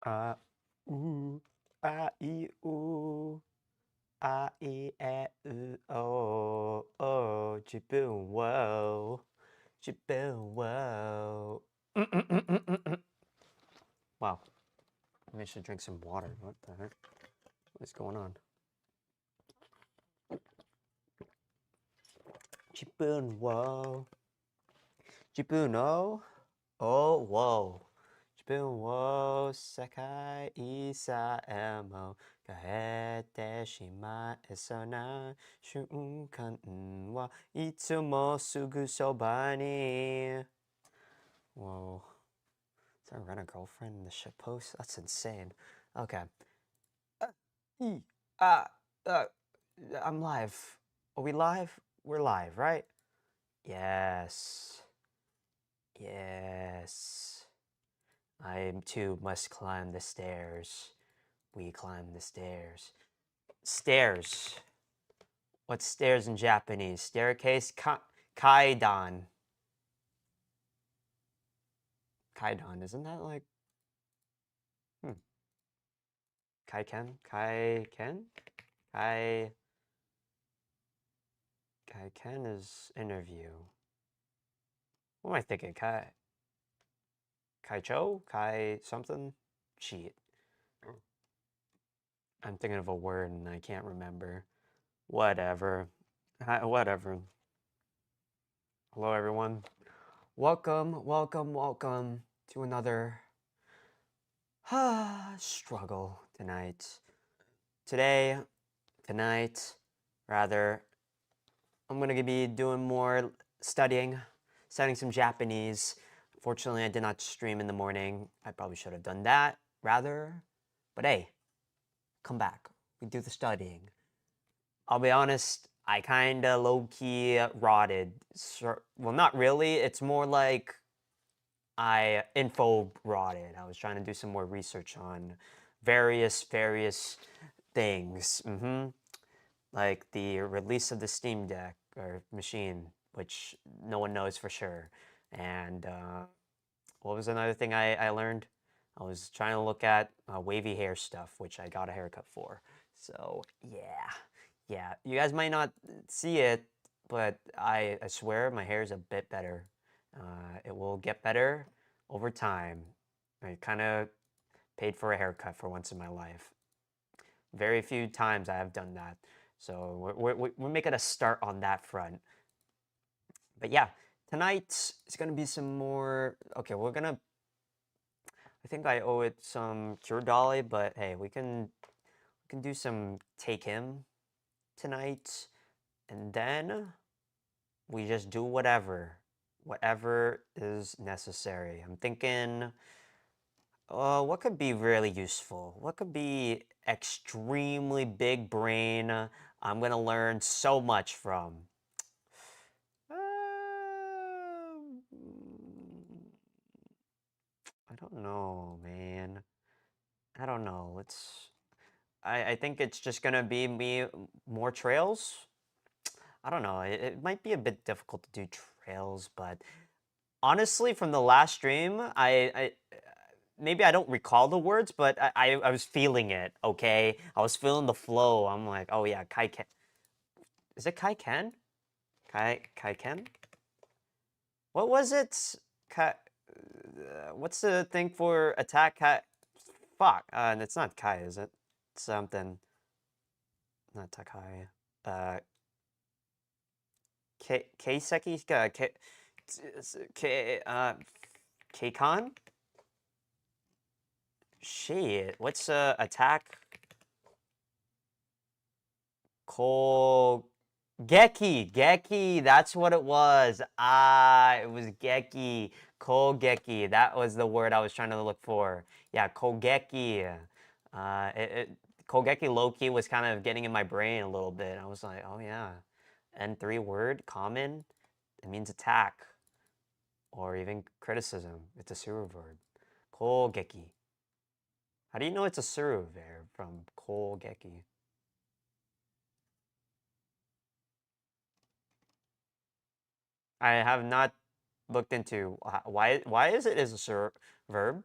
あうあいうあいえうおお自分を自分を Wow, maybe I should drink some water. What the heck? What is going on? 自分を自分をおお自分を世界さえも変えてしまえそうな瞬間はいつもすぐそばに Whoa. Is that rent a girlfriend in the shit post? That's insane. Okay. E, uh, uh, I'm live. Are we live? We're live, right? Yes. Yes. I too must climb the stairs. We climb the stairs. Stairs. What's stairs in Japanese? Staircase? Kaidan. Kaidan, isn't that like... Kaiken? Kaiken? Kaiken is interview. What am I thinking? Kaicho? Kai something? Shit. I'm thinking of a word and I can't remember. Whatever. Whatever. Hello, everyone. Welcome, welcome, welcome to another struggle tonight. Tonight, rather, I'm going to be doing more studying some Japanese. Fortunately, I did not stream in the morning. I probably should have done that rather. But hey, come back. We do the studying. I'll be honest, I kind of low-key rotted. Well, not really. It's more like I info rotted. I was trying to do some more research on various things. Like the release of the Steam Deck or machine, which no one knows for sure. And what was another thing I learned? I was trying to look at wavy hair stuff, which I got a haircut for. So yeah. You guys might not see it, but I swear my hair is a bit better. It will get better over time. I kind of paid for a haircut for once in my life. Very few times I have done that. So we're making a start on that front. But yeah, tonight is going to be some more... Okay, I think I owe it some Cure Dolly, but hey, we can do some Take Him tonight. And then we just do whatever is necessary. I'm thinking, what could be really useful? What could be extremely big brain? I'm gonna learn so much from. I don't know, man. I don't know. I think it's just gonna be me more trails. I don't know. It might be a bit difficult to do trails, but honestly, from the last stream, I maybe I don't recall the words, but I was feeling it. Okay, I was feeling the flow. I'm like, oh yeah, Kai Ken. Is it Kai Ken? Kai Ken? What was it? Kai. What's the thing for attack? Kai. Fuck. It's not Kai, is it? It's something. Not Takai. Keiseki. Keikon? Shit. What's attack? Geki, that's what it was. It was Geki. Kogeki, that was the word I was trying to look for. Yeah, Kogeki. Kogeki low-key was kind of getting in my brain a little bit. I was like, oh yeah. N3 word, common, it means attack. Or even criticism. It's a suru verb. Kogeki. How do you know it's a suru verb from Kogeki? I have not looked into why is it is a verb.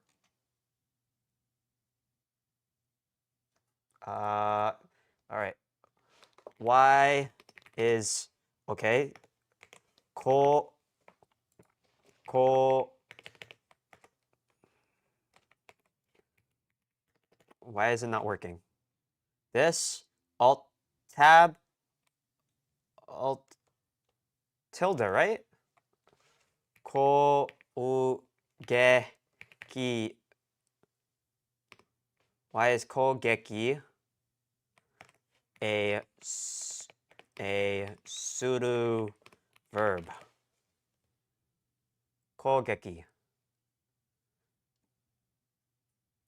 All right. Y is, okay. Ko. Why is it not working? This, Alt Tab, Alt tilde, right? Ko u ge ki. Why is ko geki a suru verb? Ko geki.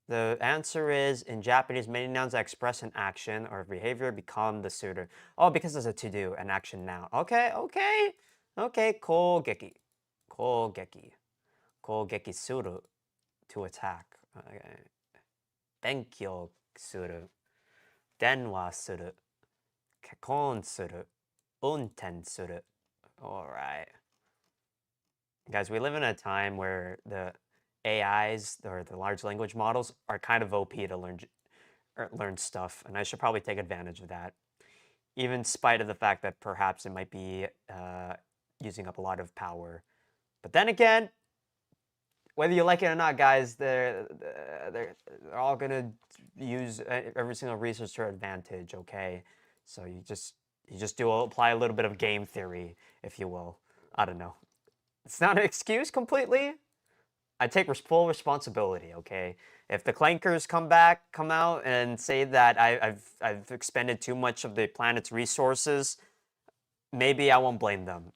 The answer is, in Japanese, many nouns that express an action or behavior become the suru. Oh, because there's a to-do, an action noun. Okay, okay. Okay, kogeki. Kogeki. Kogeki suru, to attack. Okay. Benkyou suru. Denwa suru. Kekkon suru. Unten suru. All right. Guys, we live in a time where the AIs, or the large language models, are kind of OP to learn stuff, and I should probably take advantage of that, even in spite of the fact that perhaps it might be using up a lot of power. But then again, whether you like it or not, guys, they're all gonna use every single resource to their advantage. Okay, so you just apply a little bit of game theory, if you will. I don't know. It's not an excuse completely. I take full responsibility, okay? If the clankers come out and say that I've expended too much of the planet's resources, maybe I won't blame them.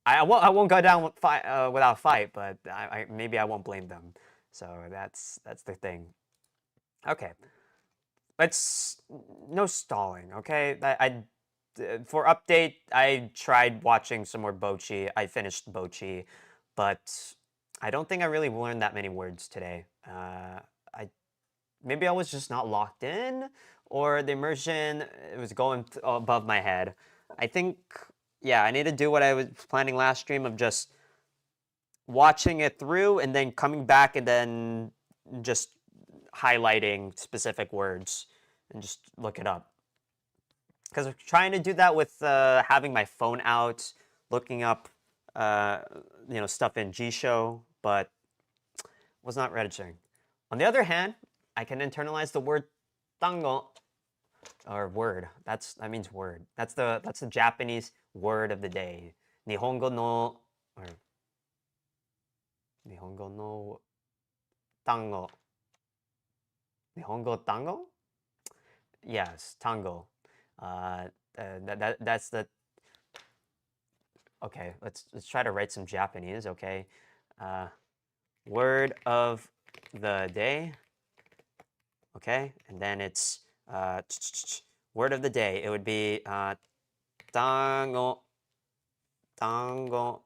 I won't go down without a fight, but maybe I won't blame them. So that's the thing. Okay, let's no stalling. Okay, for update, I tried watching some more Bochi. I finished Bochi, but I don't think I really learned that many words today. Maybe I was just not locked in, or the immersion it was going above my head. I think, yeah, I need to do what I was planning last stream of just watching it through and then coming back and then just highlighting specific words and just look it up. Because I'm trying to do that with having my phone out, looking up, stuff in G-Show, but was not registering. On the other hand, I can internalize the word tango, or word. That means word. That's the Japanese word of the day. Nihongo no, or Nihongo no tango. Nihongo tango? Yes, tango. That's the. Okay, let's try to write some Japanese. Okay, word of the day. Okay, and then it's word of the day. It would be tango, tango,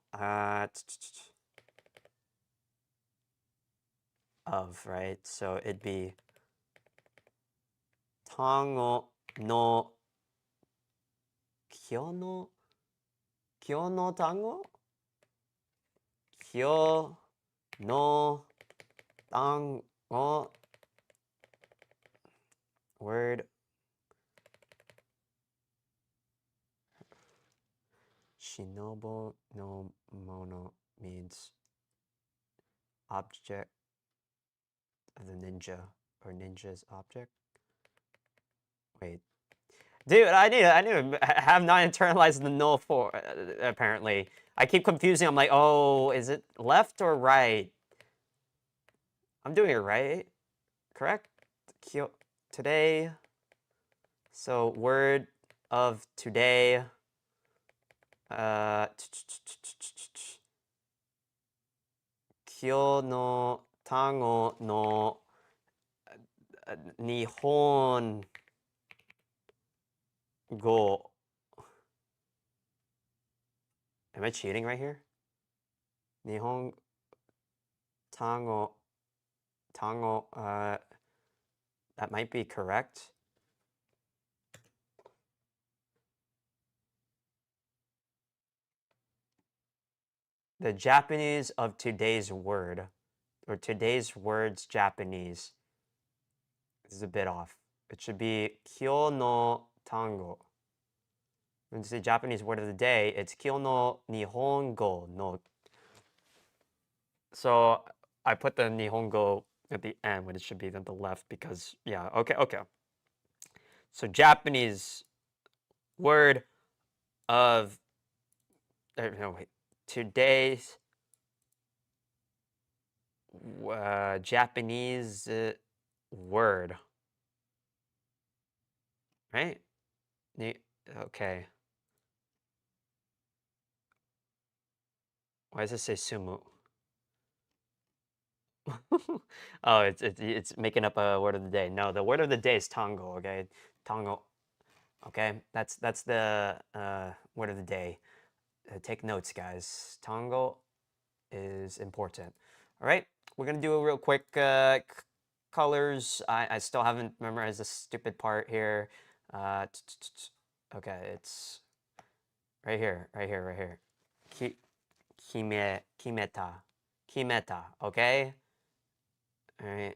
of, right? So it'd be tango no kyo no tango? Kyo no tango. Word. Shinobu no mono means object of the ninja, or ninja's object. Wait. Dude, I need to have not internalized the no for, apparently. I keep confusing. I'm like, oh, is it left or right? I'm doing it right. Correct? Today. So, word of today. Kyo no tango no Nihon go. Am I cheating right here? Nihon tango, that might be correct. The Japanese of today's word, or today's word's Japanese, is a bit off. It should be kyo no tango. When it's the Japanese word of the day, it's kyo no nihongo no. So I put the nihongo at the end when it should be at the left because, yeah, okay. So Japanese word of, no, wait, today's Japanese word, right? Okay. Why does it say sumu? Oh, it's making up a word of the day. No, the word of the day is tango. Okay, tango. Okay, that's the word of the day. Take notes, guys. Tango is important. All right, we're gonna do a real quick colors. I still haven't memorized this stupid part here. Okay, it's right here, right here, right here. Kimeta. Okay. All right.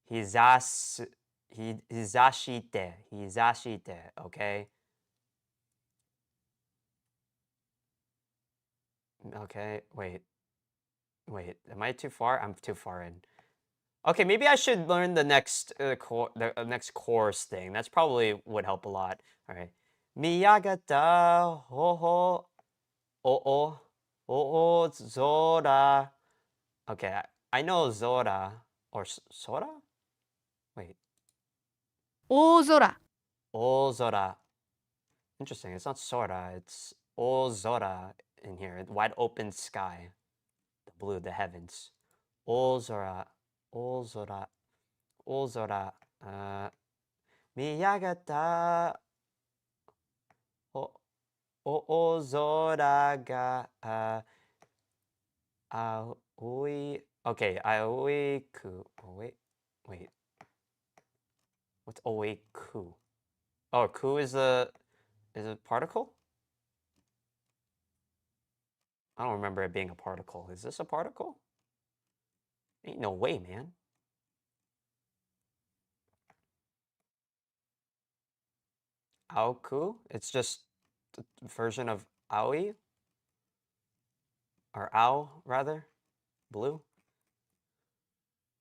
Hizashite. Okay. Okay. Wait. Am I too far? I'm too far in. Okay, maybe I should learn the next next chorus thing. That's probably would help a lot. All right. Miyagata ho o zora. Okay, I know zora or sora. Wait, 大空 ozora. Interesting. It's not sora. It's ozora in here. Wide open sky, the blue, the heavens. Ozora, ozora, ozora. Miyagata o ozora ga aoi. Okay, aoi ku. Oh, wait. What's aoi ku? Oh, ku is a particle? I don't remember it being a particle. Is this a particle? Ain't no way, man. Aoku? It's just the version of Aoi? Or Ao, rather? Blue?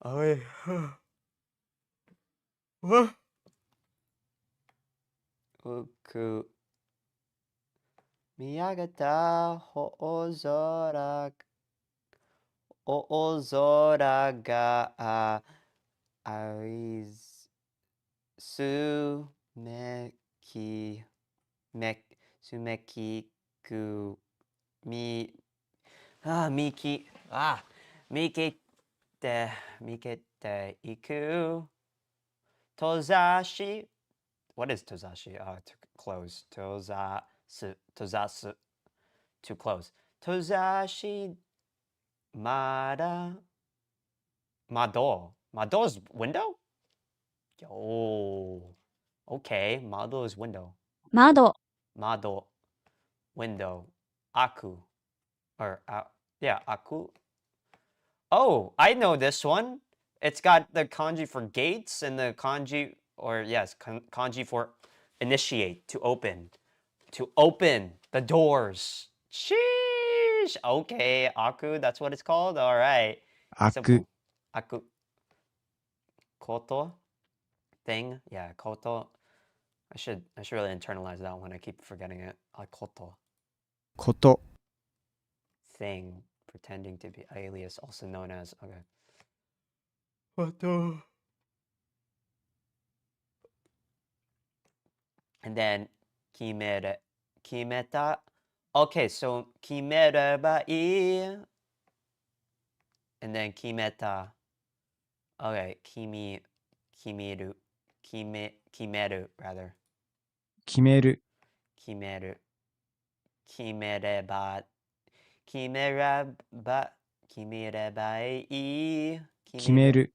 Aoi. Uku. Miyagata ho'ozora. O'ozora ga aiz. Sumeki. Sumeki ku. Miki. Mikete iku. Tozashi. What is tozashi? To close. Tozasu. To close. Tozashi. Mado. Mado is window? Oh. Okay. Mado is window. 窓 Mado. Window. Aku. Or, yeah, aku. Oh, I know this one. It's got the kanji for gates and the kanji, or yes, kanji for initiate, to open. To open the doors. Sheesh. Okay, aku, that's what it's called? All right. 開く Simple. Aku. Koto. Thing. Yeah, koto. I should really internalize that one. I keep forgetting it. Koto. こと Thing. Pretending to be alias, also known as. Okay. Koto. And then kimeta. Okay, so kimerebai. And then kimeta. Okay, kimeru. Kimeru, rather. 決める Kimeru. Kimereba. Kimereba. Kimerebai. 決める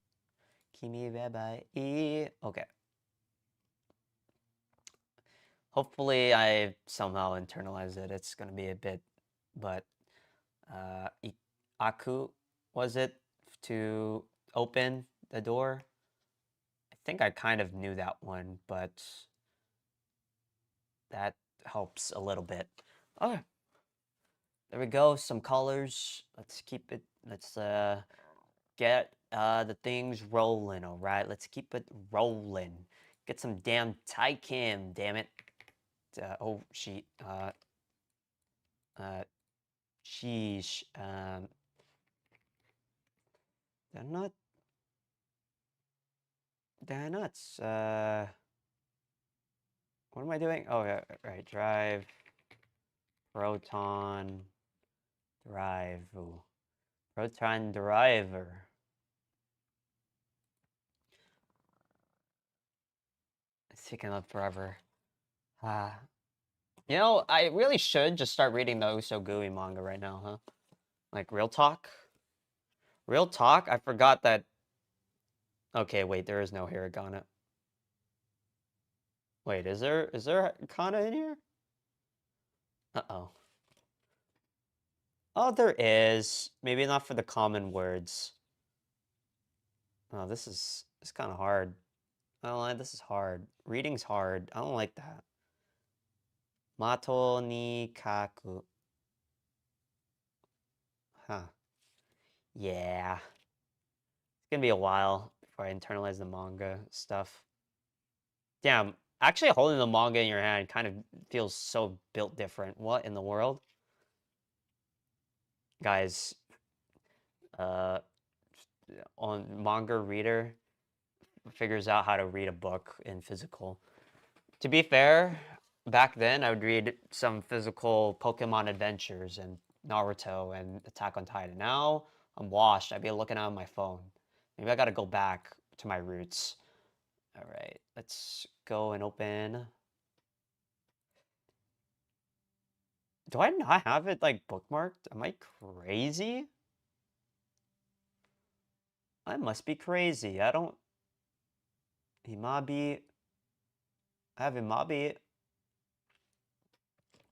Kimerebai. Okay. Hopefully I somehow internalize it. It's gonna be a bit, but aku, was it to open the door? I think I kind of knew that one, but that helps a little bit. Okay. There we go. Some colors. Let's keep it. Let's get the things rolling. All right. Let's keep it rolling. Get some damn Taikim. Damn it. Oh sheet. Sheesh. They're not. They're nuts. What am I doing? Oh yeah. Right. Drive. Proton. Drive. Ooh. Proton driver. It's taking up forever. You know, I really should just start reading the Usogui manga right now, huh? Like, real talk? Real talk? I forgot that... Okay, wait, there is no hiragana. Wait, is there kana in here? Uh-oh. Oh, there is. Maybe not for the common words. Oh, this is... It's kind of hard. I don't like... This is hard. Reading's hard. I don't like that. Mato ni kaku. Huh. Yeah. It's gonna be a while before I internalize the manga stuff. Damn, actually holding the manga in your hand kind of feels so built different. What in the world? Guys, on manga reader figures out how to read a book in physical. To be fair, back then I would read some physical Pokemon Adventures and Naruto and Attack on Titan. Now I'm washed. I'd be looking at my phone. Maybe I gotta go back to my roots. All right, let's go and open. Do I not have it like bookmarked? Am I crazy? I must be crazy. I don't... Imabi... I have Imabi.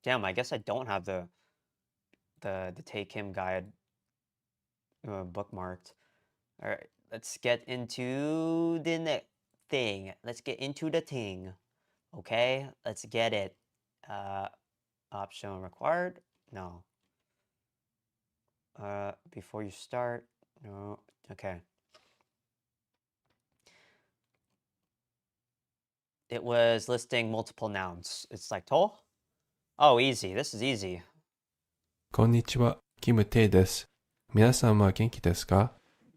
Damn, I guess I don't have the Take Him guide bookmarked. All right, let's get into the thing. Let's get into the thing. Okay, let's get it. Option required? No. Before you start? No. Okay. It was listing multiple nouns. It's like to? Oh, easy. This is easy. こんにちは、キムテイです。皆さんは元気ですか？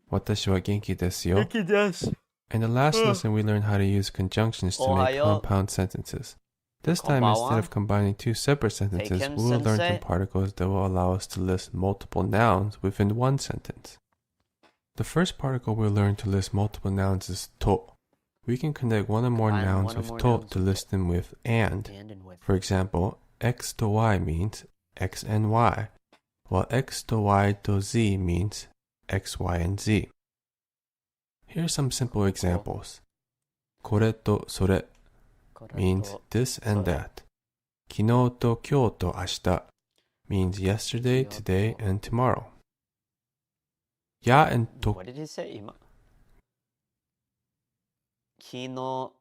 私は元気ですよ。In the last lesson, we learned how to use conjunctions to make compound sentences. This time, instead of combining two separate sentences, we will learn some particles that will allow us to list multiple nouns within one sentence. The first particle we'll learn to list multiple nouns is to. We can connect one or more nouns with to list them with and. For example, x to y means x and y, while x to y to z means x, y, and z. Here are some simple examples. これとそれ means this and that. 昨日と今日と明日 means yesterday, today, and tomorrow. Ya and to... What did he say? Kino,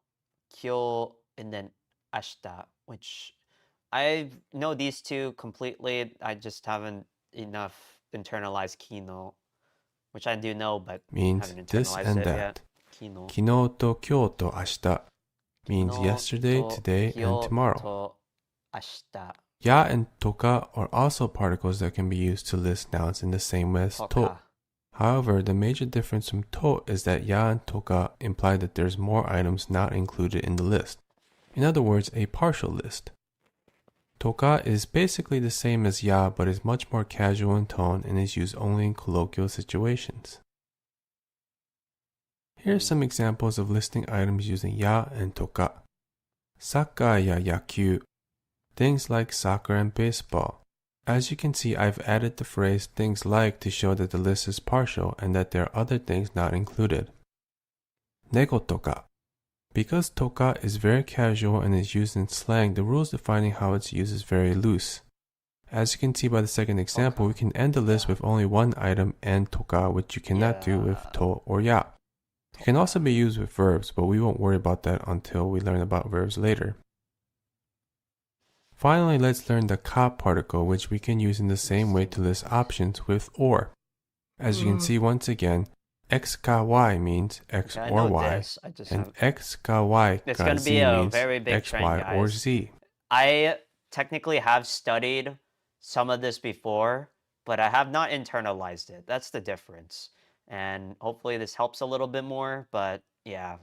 kyo, and then ashita, which I know these two completely. I just haven't enough internalized kino, which I do know, but means haven't this internalized and it that. yet. Kino. 昨日と今日と明日 means yesterday, today, and tomorrow. Ya and toka are also particles that can be used to list nouns in the same way as to. However, the major difference from to is that ya and toka imply that there's more items not included in the list. In other words, a partial list. Toka is basically the same as ya but is much more casual in tone and is used only in colloquial situations. Here are some examples of listing items using ya and toka. Saka ya yakyu. Things like soccer and baseball. As you can see, I've added the phrase things like to show that the list is partial and that there are other things not included. Nego toka. Because toka is very casual and is used in slang, the rules defining how it's used is very loose. As you can see by the second example, we can end the list with only one item and toka, which you cannot do with to or ya. It can also be used with verbs, but we won't worry about that until we learn about verbs later. Finally, let's learn the ka particle, which we can use in the same way to list options with or. As you can see once again, x ka y means x or y, and x ka y It's ka going to z be a means very big x, trend, y, guys. or z. I technically have studied some of this before, but I have not internalized it. That's the difference. And hopefully this helps a little bit more, but yeah.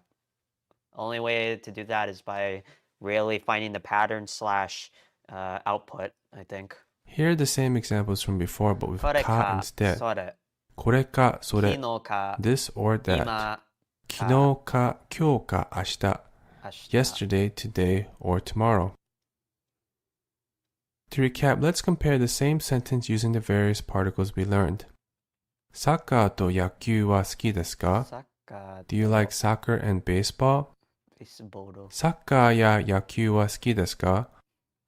Only way to do that is by really finding the pattern slash output, I think. Here are the same examples from before, but with ka instead. それ、これかそれ、昨日か、 this or that. 今、昨日か今日か明日。明日。 Yesterday, today, or tomorrow. To recap, let's compare the same sentence using the various particles we learned. サッカーと野球は好きですか? サッカー Do you like soccer and baseball? ベースボール。サッカーや野球は好きですか?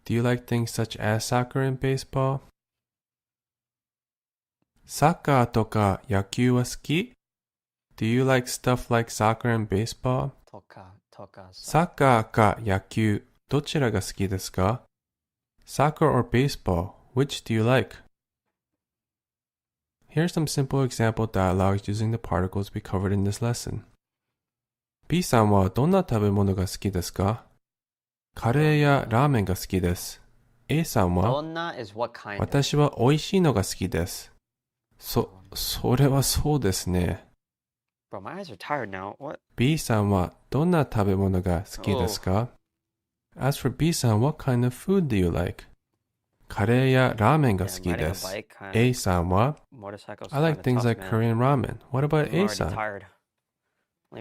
Do you like things such as soccer and baseball? サッカーとか野球は好き? Do you like stuff like soccer and baseball? とか、サッカーか野球、どちらが好きですか? Soccer or baseball, which do you like? Here's some simple example dialogues using the particles we covered in this lesson. B さんはどんな食べ物が好きですか? カレーやラーメンが好きです。A さんは、どんな is what kind of? 私は美味しいのが好きです。それはそうですね。Bro, my eyes are tired now. What? B さんはどんな食べ物が好きですか? As for B さん, what kind of food do you like? カレーやラーメンが好きです。A さんは I like things like Korean ramen. What about A さん?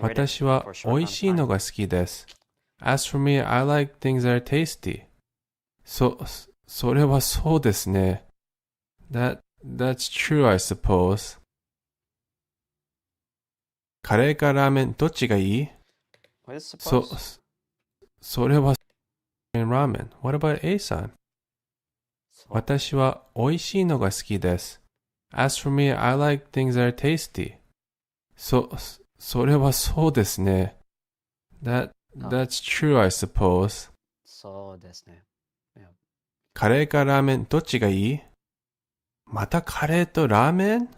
私は美味しいのが好きです。As for me, I like things that are tasty. それはそうですね。That's true, I suppose. カレーかラーメンどっちがいい? それは Korean ramen. What about A さん? 私は美味しいのが好きです。As for me, I like things that are tasty. それはそうですね。That's true, I suppose. そうですね。カレーかラーメンどっちがいい? またカレーとラーメン?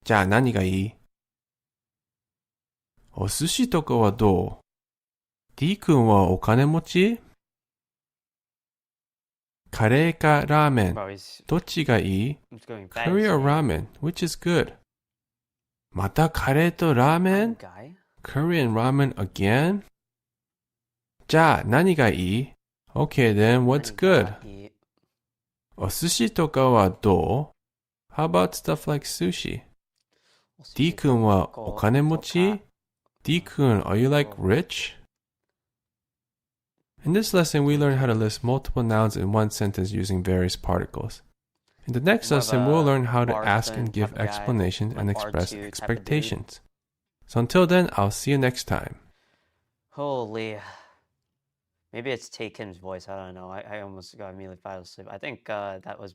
じゃあ何がいい? お寿司とかはどう? D 君はお金持ち? カレーかラーメンどっちがいい? Curry or ramen, which is good? またカレーとラーメン? Curry and ramen again? じゃあ何がいい? Okay then, what's good? お寿司とかはどう? How about stuff like sushi? D 君はお金持ち? D 君, are you like rich? In this lesson, we learned how to list multiple nouns in one sentence using various particles. In the next lesson, we'll learn how to ask and give explanations and express expectations. So until then, I'll see you next time. Holy. Maybe it's Taken's voice. I don't know. I almost got immediately fell asleep. I think that's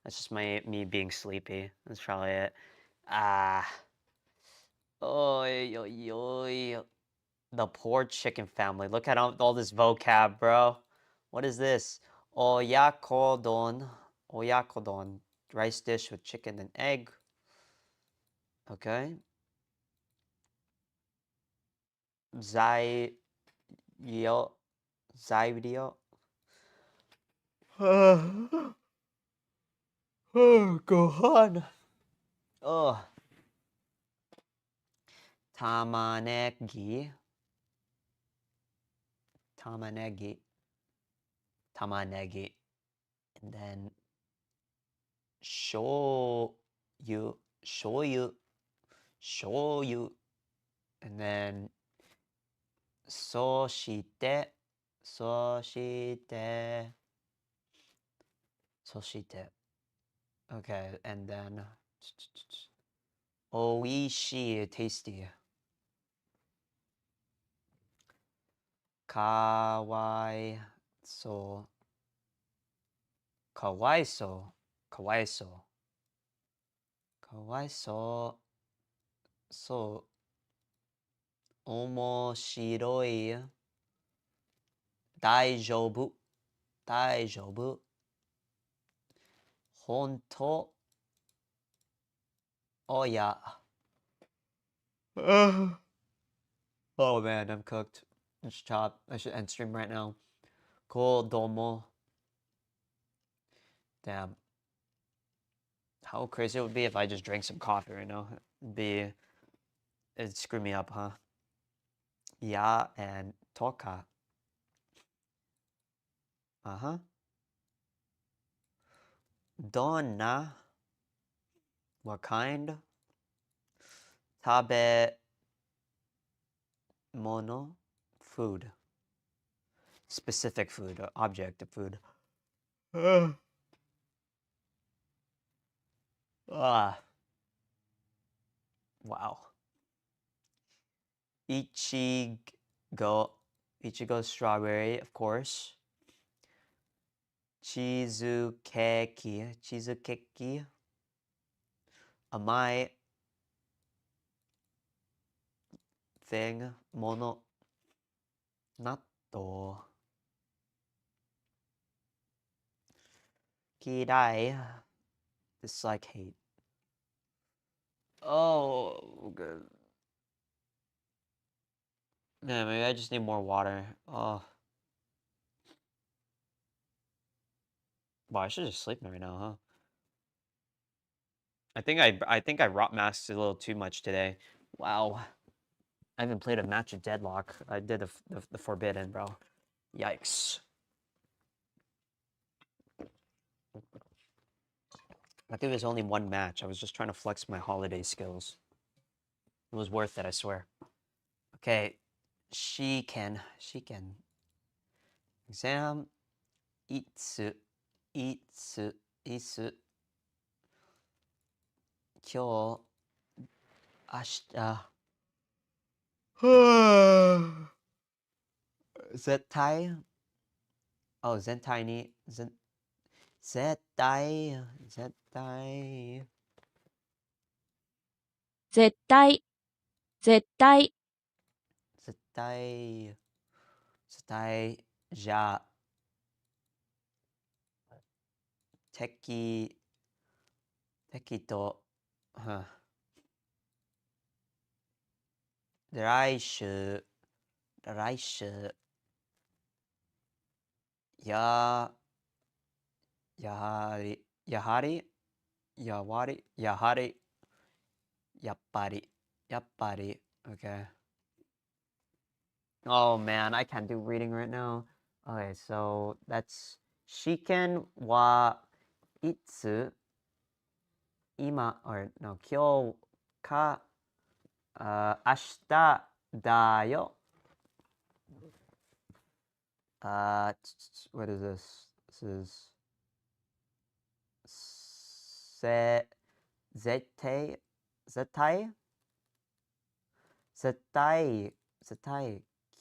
just me being sleepy. That's probably it. Oy, oy, oy. The poor chicken family. Look at all this vocab, bro. What is this? Oyakodon. Oyakodon. Rice dish with chicken and egg. Okay. Zairyo. Oh, God. Oh. Tamanegi. And then shoyu. And then soshite. Okay, and then oishii, tasty. Kawaiso. So 面白い。大丈夫。大丈夫。本当。Oh yeah. Oh man, I'm cooked. I should chop. I should end stream right now. Cool, domo. Damn. How crazy it would be if I just drank some coffee right now. It'd screw me up, huh? Yeah, and toka. Uh-huh. Donna. What kind? Tabe mono. Food. Specific food, object of food. Ah. Wow. Ichigo. Ichigo strawberry, of course. Cheesecake. Cheesecake. Amai thing. Mono. Natto. Kirai. Dislike, hate. Oh, good. Yeah, maybe I just need more water. Oh. Wow, I should just sleep right now, huh? I think I rot masked a little too much today. Wow. I haven't played a match of Deadlock. I did the Forbidden, bro. Yikes. I think it was only one match. I was just trying to flex my holiday skills. It was worth it, I swear. Okay. Shiken. Exam. Itsu. Isu. Kyo. Ashita. Zentai. Oh, Zentai ni. Zentai. 絶対、絶対、絶対じゃ適と、来週やはりやっぱり okay. Oh man, I can't do reading right now. Okay, so that's shiken wa itsu ima or no kyou ka ashita da yo. What is this? This is zettai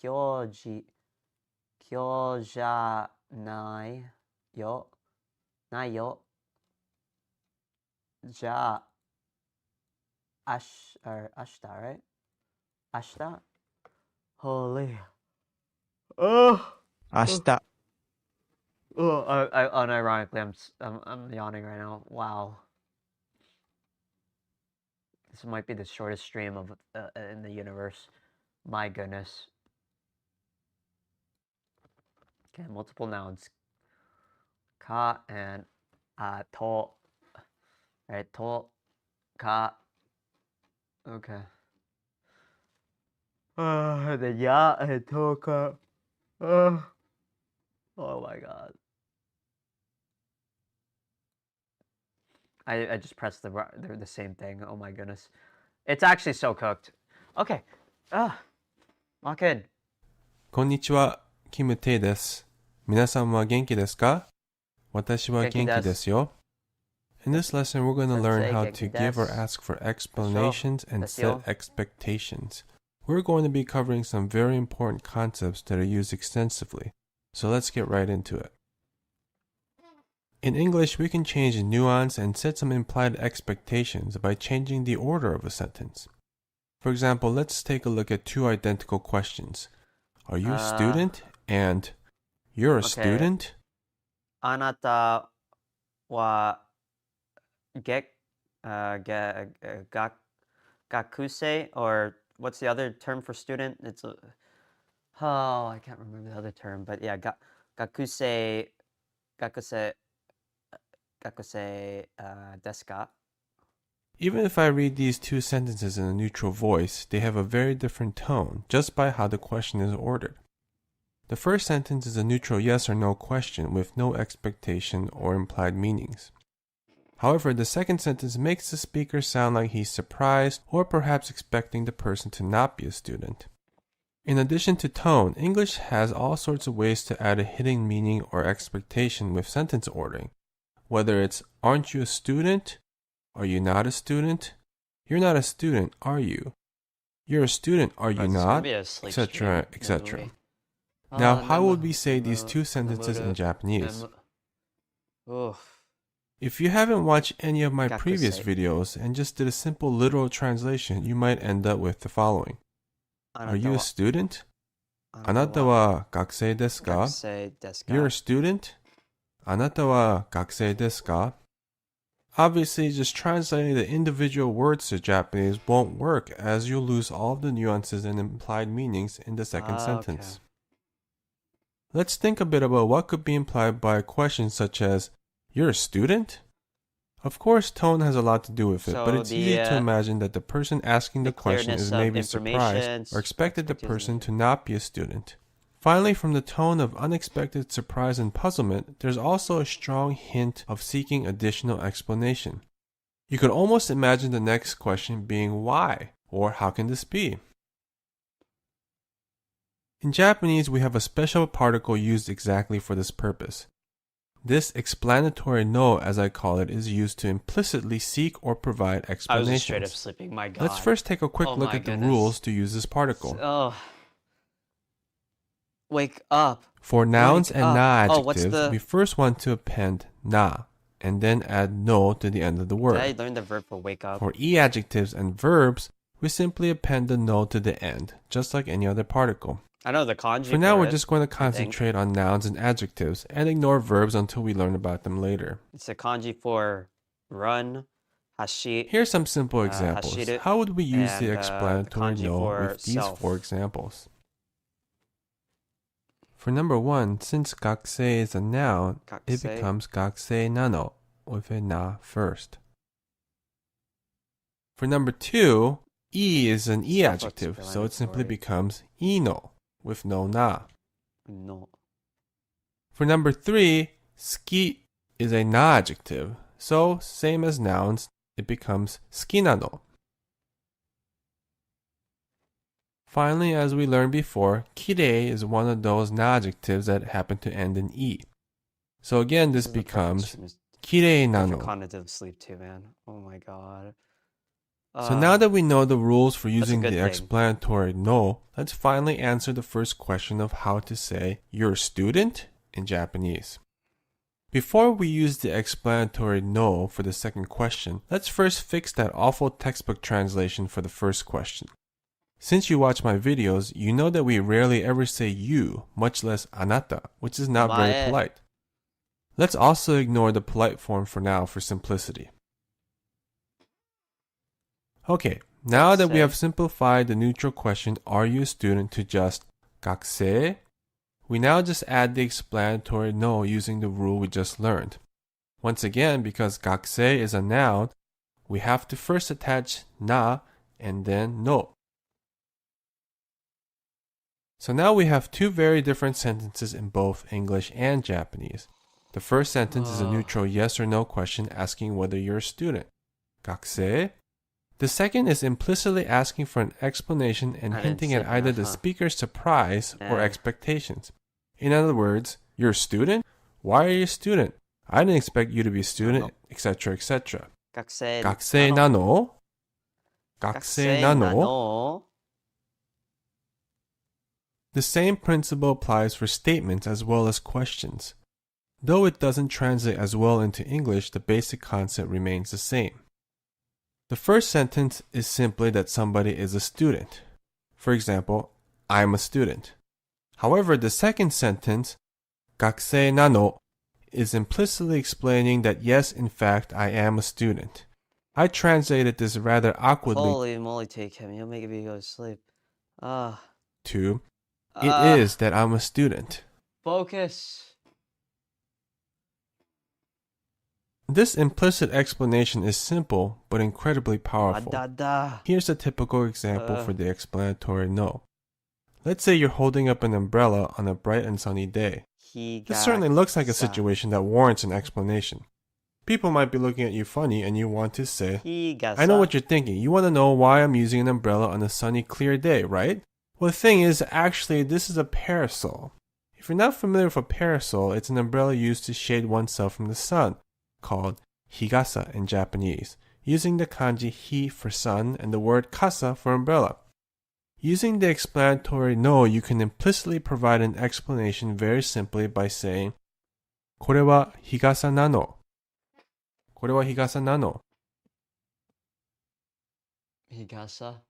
今日じゃないよじゃあ明日 right? 明日 Holy. Oh. 明日、 Oh, unironically, I'm yawning right now. Wow. This might be the shortest stream of in the universe. My goodness. Okay, multiple nouns. Ka and to. Right, to, ka. Okay. Then ya and to, ka. Oh my god. I just pressed the same thing. Oh my goodness. It's actually so cooked. Okay. Lock in. こんにちは、キムテイです。皆さんは元気ですか？私は元気ですよ。In this lesson, we're going to learn how to give or ask for explanations and set expectations. We're going to be covering some very important concepts that are used extensively. So let's get right into it. In English, we can change nuance and set some implied expectations by changing the order of a sentence. For example, let's take a look at two identical questions. Are you a student? And you're a student? あなたは学生 or what's the other term for student? It's I can't remember the other term, but yeah, 学生ですか? Even if I read these two sentences in a neutral voice, they have a very different tone just by how the question is ordered. The first sentence is a neutral yes or no question with no expectation or implied meanings. However, the second sentence makes the speaker sound like he's surprised or perhaps expecting the person to not be a student. In addition to tone, English has all sorts of ways to add a hidden meaning or expectation with sentence ordering. Whether it's, aren't you a student? Are you not a student? You're not a student, are you? You're a student, are you not? Etc., etc. Now, how would we say these two sentences in Japanese? If you haven't watched any of my previous videos and just did a simple literal translation, you might end up with the following. Are you a student? あなたは学生ですか? You're a student? あなたは学生ですか? Obviously, just translating the individual words to Japanese won't work as you'll lose all of the nuances and implied meanings in the second sentence. Okay. Let's think a bit about what could be implied by a question such as, you're a student? Of course, tone has a lot to do with it, but it's easy to imagine that the person asking the question is maybe surprised or expected the person to not be a student. Finally, from the tone of unexpected surprise and puzzlement, there's also a strong hint of seeking additional explanation. You could almost imagine the next question being why, or how can this be? In Japanese, we have a special particle used exactly for this purpose. This explanatory no, as I call it, is used to implicitly seek or provide explanations. I was just straight up sleeping, my God. Let's first take a quick look at the rules to use this particle. Wake up. For nouns and na adjectives, we first want to append na, and then add no to the end of the word. Did I learn the verb for wake up? For adjectives and verbs, we simply append the no to the end, just like any other particle. I know the kanji. For now, we're just going to concentrate on nouns and adjectives and ignore verbs until we learn about them later. It's a kanji for run, hashi. Here's some simple examples. How would we use the explanatory no with these four examples? For number one, since gakusei is a noun, it becomes gakusei nano with a na first. For number two, is an adjective, so it simply becomes ino with no na. No. For number three, ski is a na adjective, so same as nouns, it becomes skinano. Finally, as we learned before, kirei is one of those na adjectives that happen to end in e. So again, this becomes kirei nano. Cognitive sleep too, man. Oh my God. So now that we know the rules for using the explanatory no, let's finally answer the first question of how to say you're a student in Japanese. Before we use the explanatory no for the second question, let's first fix that awful textbook translation for the first question. Since you watch my videos, you know that we rarely ever say you, much less anata, which is not very polite. Let's also ignore the polite form for now for simplicity. Okay, now that we have simplified the neutral question, are you a student, to just gakusei, we now just add the explanatory no using the rule we just learned. Once again, because gakusei is a noun, we have to first attach na and then no. So now we have two very different sentences in both English and Japanese. The first sentence is a neutral yes or no question asking whether you're a student. Gakusei. The second is implicitly asking for an explanation and hinting at either the speaker's surprise or expectations. In other words, you're a student? Why are you a student? I didn't expect you to be a student, etc., etc. Gakusei nano? Gakusei nano? The same principle applies for statements as well as questions. Though it doesn't translate as well into English, the basic concept remains the same. The first sentence is simply that somebody is a student. For example, I'm a student. However, the second sentence, 学生なの, is implicitly explaining that yes, in fact, I am a student. I translated this rather awkwardly. Holy moly, take him. He'll make me go to sleep. To, it is that I'm a student. Focus. This implicit explanation is simple, but incredibly powerful. Here's a typical example for the explanatory no. Let's say you're holding up an umbrella on a bright and sunny day. This certainly looks like a situation that warrants an explanation. People might be looking at you funny and you want to say, I know what you're thinking. You want to know why I'm using an umbrella on a sunny, clear day, right? Well, the thing is, actually, this is a parasol. If you're not familiar with a parasol, it's an umbrella used to shade oneself from the sun, called higasa in Japanese, using the kanji hi for sun and the word kasa for umbrella. Using the explanatory no, you can implicitly provide an explanation very simply by saying, これは日傘なの。これは日傘なの。Higasa?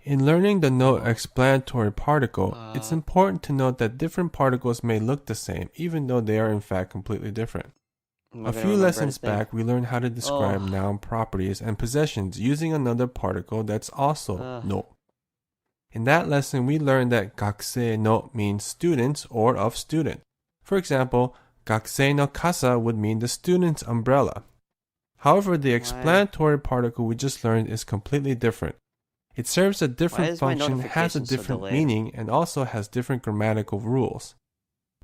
In learning the no explanatory particle, it's important to note that different particles may look the same, even though they are in fact completely different. A few lessons back, we learned how to describe noun properties and possessions using another particle that's also no. In that lesson, we learned that gakusei no means students or of student. For example, gakusei no kasa would mean the student's umbrella. However, the explanatory particle we just learned is completely different. It serves a different function, has a different meaning, and also has different grammatical rules.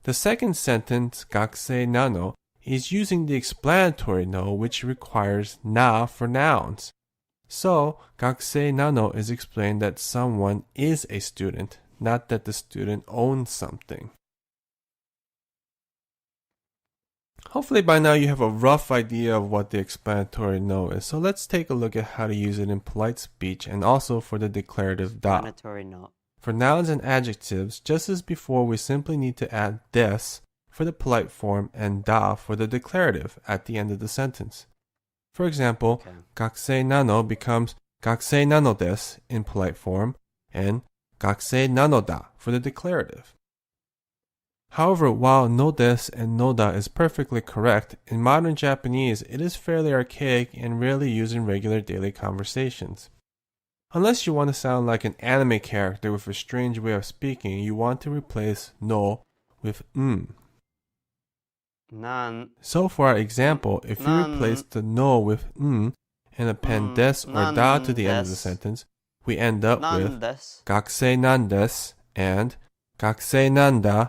The second sentence, gakusei nano, is using the explanatory no, which requires na for nouns. So, gakusei nano is explained that someone is a student, not that the student owns something. Hopefully by now you have a rough idea of what the explanatory no is. So let's take a look at how to use it in polite speech and also for the declarative da. Explanatory no. For nouns and adjectives, just as before, we simply need to add des for the polite form and da for the declarative at the end of the sentence. For example, gakusei nano becomes gakusei nano desu in polite form and gakusei nano da for the declarative. However, while no desu and no da is perfectly correct, in modern Japanese it is fairly archaic and rarely used in regular daily conversations. Unless you want to sound like an anime character with a strange way of speaking, you want to replace no with Nan. So for our example, if you replace the no with and append des or da to the end of the sentence, we end up with gakusei nan desu and gakusei nan da.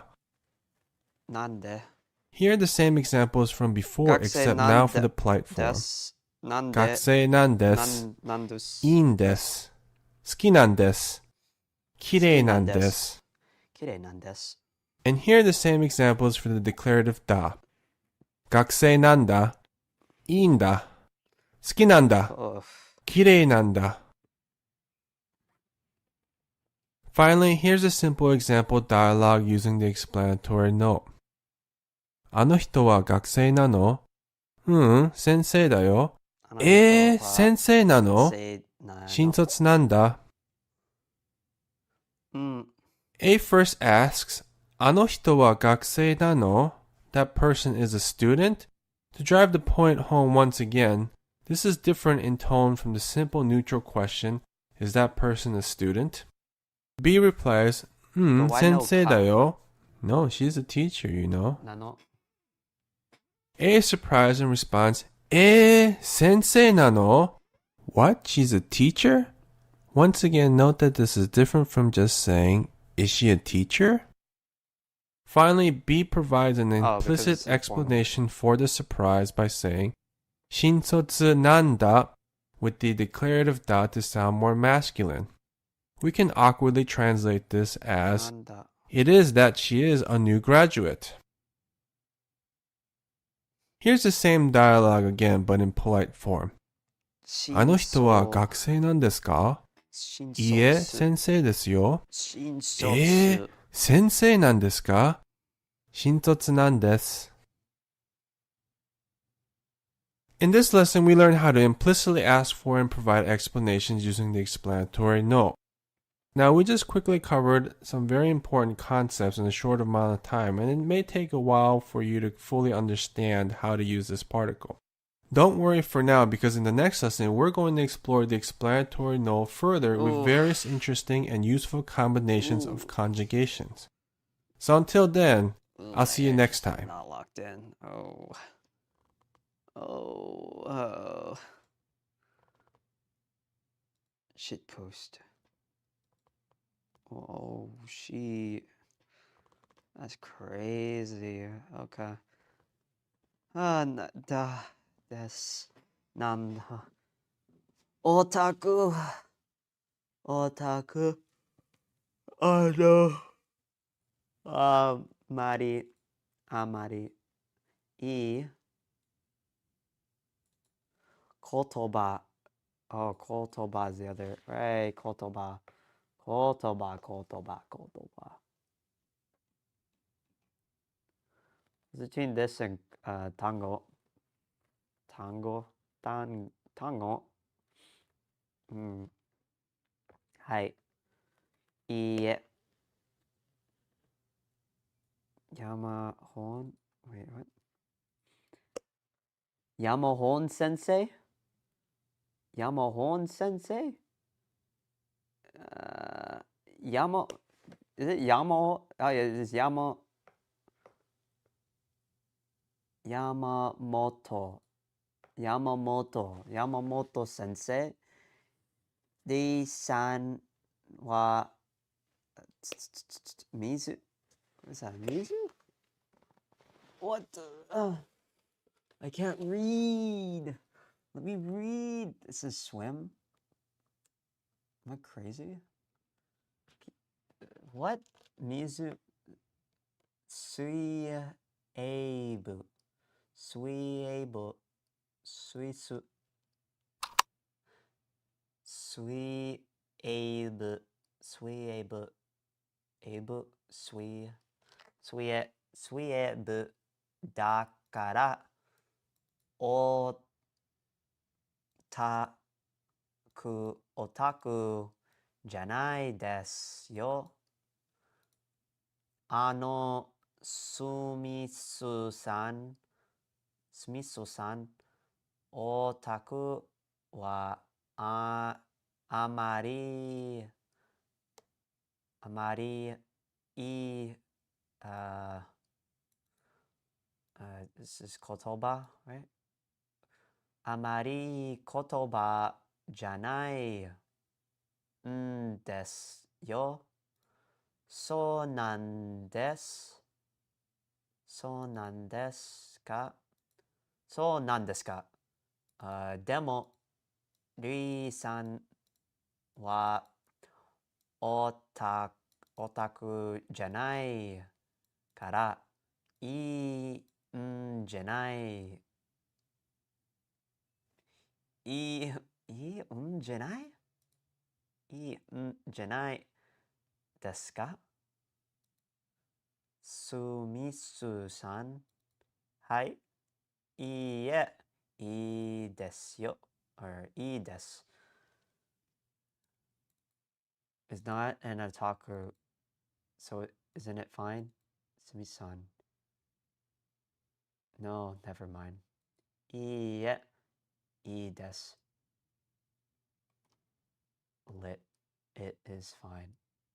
Nande. Here are the same examples from before, except now for the polite form. Gakusei nan desu, in desu, suki nan desu, kirei nan desu. Kirei nan desu. And here are the same examples for the declarative da. Gakusei nan da, in da, suki nan da, kirei nan da. Finally, here's a simple example dialogue using the explanatory no. あの人は学生なの? 先生だよ。先生なの? 新卒なんだ。A first asks, あの人は学生なの? That person is a student? To drive the point home once again, this is different in tone from the simple neutral question, is that person a student? B replies, 先生だよ. No, she's a teacher, you know. A is surprised and responds, 先生なの? What? She's a teacher? Once again, note that this is different from just saying, is she a teacher? Finally, B provides an implicit explanation for the surprise by saying, 新卒なんだ, with the declarative da to sound more masculine. We can awkwardly translate this as, it is that she is a new graduate. Here's the same dialogue again, but in polite form. あの人は学生なんですか? いいえ、先生ですよ。先生なんですか? 新卒なんです。In this lesson, we learn how to implicitly ask for and provide explanations using the explanatory no. Now, we just quickly covered some very important concepts in a short amount of time, and it may take a while for you to fully understand how to use this particle. Don't worry for now, because in the next lesson, we're going to explore the explanatory no further with various interesting and useful combinations of conjugations. So until then, I'll see you next time. Not locked in. Oh. Shit post. Oh, that's crazy. Okay. Nam. Otaku. Oh no. Amari. Kotoba. Oh, kotoba is the other. Right, kotoba. Between this and tango. Tango. Hi. Yamahon. Wait, what? Yamahon sensei? Is it Yamo? Oh yeah, it is Yamamoto sensei. The san wa Mizu. Is that Mizu? What the? I can't read. Let me read. This is swim. Am I crazy? What? Mizu. Suiebu. Suiebu. Suisu. Suiebu. Suiebu. Ebu. Suiebu. Dakara. Otaku janai desu yo. Sumisu-san, otaku wa amari this is kotoba, right? Amari kotoba janai desu yo. So nan desu ka? Demo, Ri-san wa otaku janai kara ii n janai. Ii n janai desu ka? Sumisu-san. Hai. Iie. Ii desu yo. Or ii desu. Is not an otaku, so isn't it fine? Sumi-san. No, never mind. Iie. Ii desu. Lit. It is fine.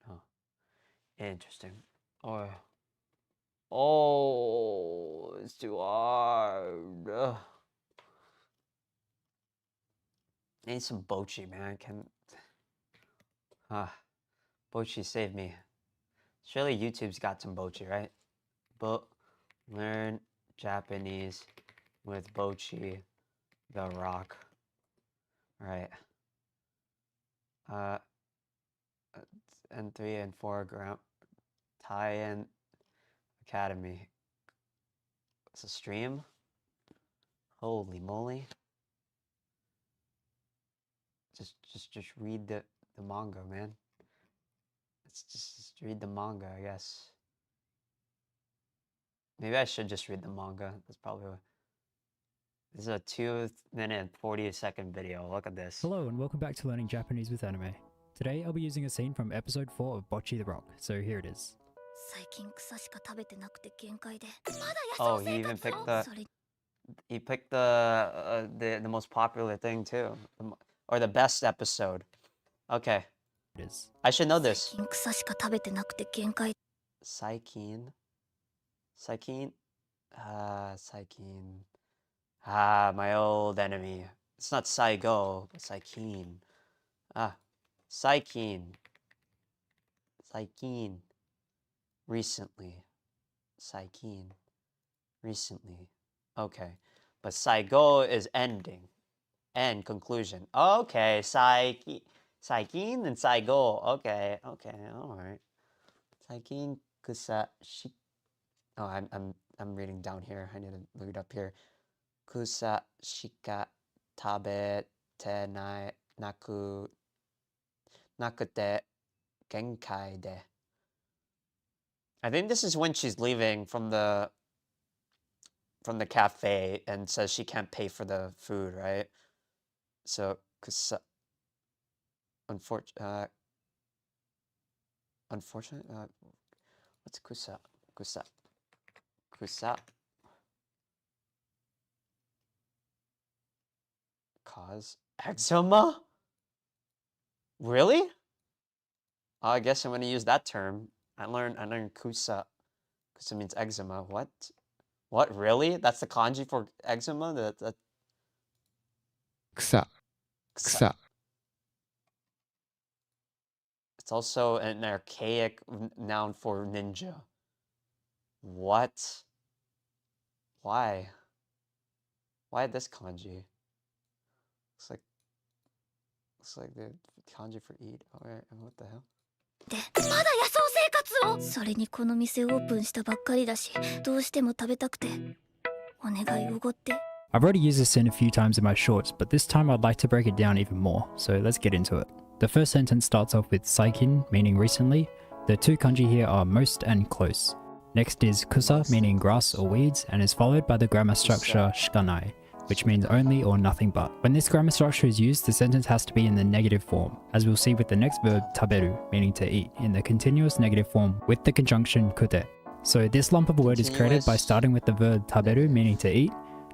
Oh. Interesting. Oh, it's too hard. Ugh. I need some bochi, man. Bochi save me. Surely YouTube's got some bochi, right? Learn Japanese with bochi, the rock. Right. N3 and 4 tie-in academy. It's a stream. Holy moly. Just read the manga, man. Let's just read the manga, I guess. Maybe I should just read the manga. That's probably what. This is a 2-minute 40-second video. Look at this. Hello and welcome back to Learning Japanese with Anime. Today I'll be using a scene from episode 4 of Bocce the Rock, so here it is. Oh, he even picked the most popular thing too, or the best episode. Okay, It is. I should know this. Saikin. My old enemy. It's not Saigo, but Saikin. Saikin. Recently. Saikin. Recently. Okay. But Saigo is ending. End, conclusion. Okay, Saikin and Saigo. Okay, alright. Saikin kusa shi. Oh, I'm reading down here. I need to read up here. Kusa shika tabete nakute genkai de. I think this is when she's leaving from the cafe and says she can't pay for the food, right? So kusa. Unfortunate. What's kusa? Kusa. Cause eczema? Really? I guess I'm gonna use that term. I learned kusa. Kusa means eczema. What? What? Really? That's the kanji for eczema? That. Kusa. It's also an archaic noun for ninja. What? Why? Why this kanji? Looks like the kanji for eat. Alright, what the hell? まだ野草生活をそれにこの店オープンしたばっかりだしどうしても食べたくてお願いおごって I've already used this scene a few times in my shorts, but this time I'd like to break it down even more, so let's get into it. The first sentence starts off with saikin, meaning recently. The two kanji here are most and close. Next is kusa, meaning grass or weeds, and is followed by the grammar structure shikanai, which means only or nothing but. When this grammar structure is used, the sentence has to be in the negative form, as we'll see with the next verb taberu, meaning to eat, in the continuous negative form with the conjunction kute. So this lump of a word is created by starting with the verb taberu, meaning to eat,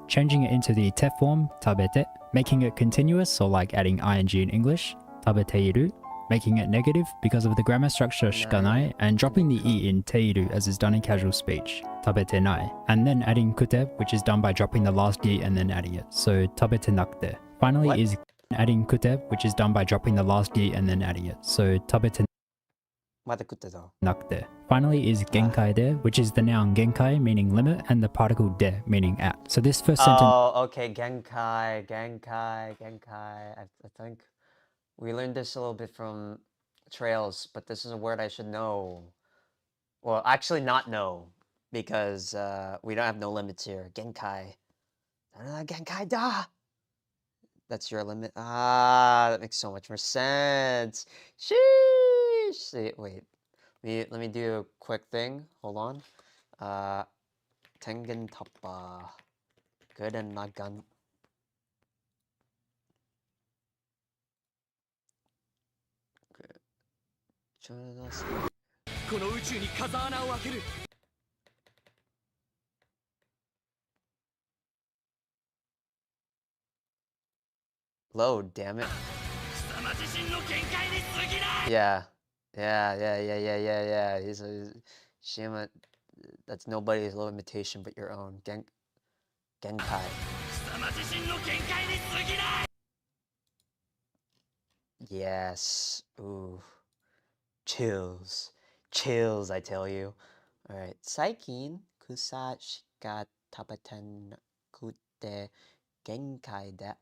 changing it into the te form, tabete, making it continuous, or like adding ing in English, tabeteiru, making it negative because of the grammar structure shikanai, and dropping the e in teiru as is done in casual speech, tabetenai, and then adding kute, which is done by dropping the last e and then adding it, so tabetenakute. Finally is adding kute, which is done by dropping the last e and then adding it, so tabetenakute. Finally is genkai de, which is the noun genkai, meaning limit, and the particle de, meaning at. So this first sentence... Oh, okay, genkai. I think we learned this a little bit from Trails, but this is a word I should know. Well, actually not know, because we don't have no limits here. Genkai. Genkai da! That's your limit. That makes so much more sense. Sheesh! Wait. Let me do a quick thing. Hold on. Tengen tappa. Good and nagan. この宇宙に風穴を開ける Load, damn it. 貴様自身の限界に過ぎない Yeah. He's a Shima. That's nobody's limitation but your own. Genkai. 貴様自身の限界に過ぎない Yes. Ooh. Chills, I tell you. Alright. Saikin kusa shika tabaten kute genkai de.